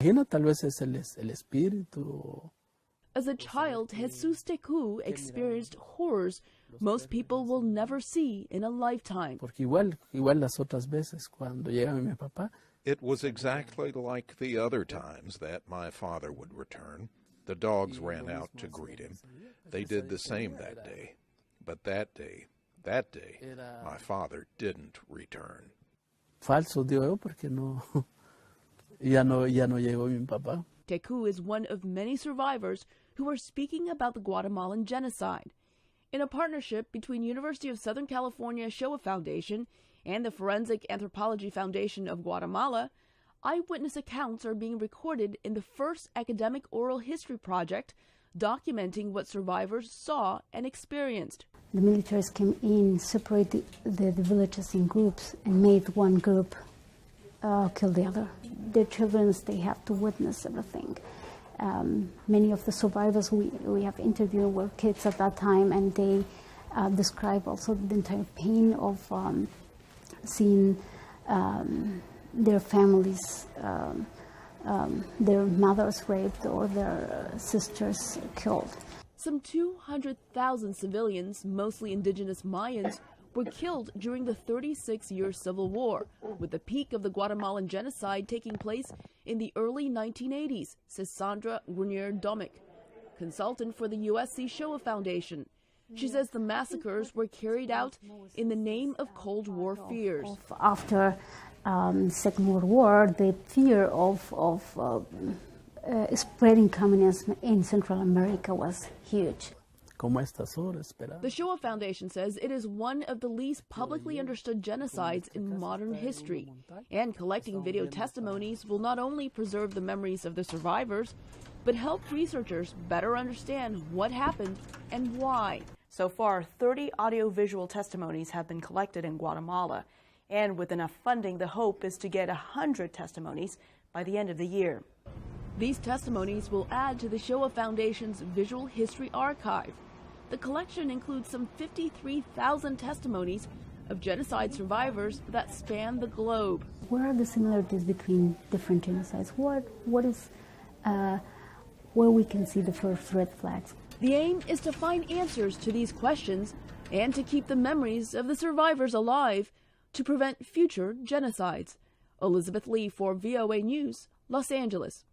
imagina, tal vez es el espíritu. As a child, Jesus Tecu experienced horrors most people will never see in a lifetime. Porque igual las otras veces cuando llega mi papá. It was exactly like the other times that my father would return. The dogs ran out to greet him. They did the same that day. But that day, my father didn't return. Falso, digo yo, porque ya no llegó mi papá. Tecu is one of many survivors who are speaking about the Guatemalan Genocide. In a partnership between University of Southern California Shoah Foundation and the Forensic Anthropology Foundation of Guatemala, eyewitness accounts are being recorded in the first academic oral history project documenting what survivors saw and experienced. The militaries came in, separated the villages in groups, and made one group kill the other. Their children, they have to witness everything. Many of the survivors we have interviewed were kids at that time, and they describe also the entire pain of seeing their families, their mothers raped or their sisters killed. Some 200,000 civilians, mostly indigenous Mayans, were killed during the 36-year civil war, with the peak of the Guatemalan genocide taking place in the early 1980s, says Sandra Grenier-Domick, consultant for the USC Shoah Foundation. She says the massacres were carried out in the name of Cold War fears. After Second World War, the fear of spreading communism in Central America was huge. The Shoah Foundation says it is one of the least publicly understood genocides in modern history, and collecting video testimonies will not only preserve the memories of the survivors, but help researchers better understand what happened and why. So far, 30 audio-visual testimonies have been collected in Guatemala, and with enough funding, the hope is to get 100 testimonies by the end of the year. These testimonies will add to the Shoah Foundation's Visual History Archive. The collection includes some 53,000 testimonies of genocide survivors that span the globe. What are the similarities between different genocides? What is where we can see the first red flags? The aim is to find answers to these questions and to keep the memories of the survivors alive to prevent future genocides. Elizabeth Lee for VOA News, Los Angeles.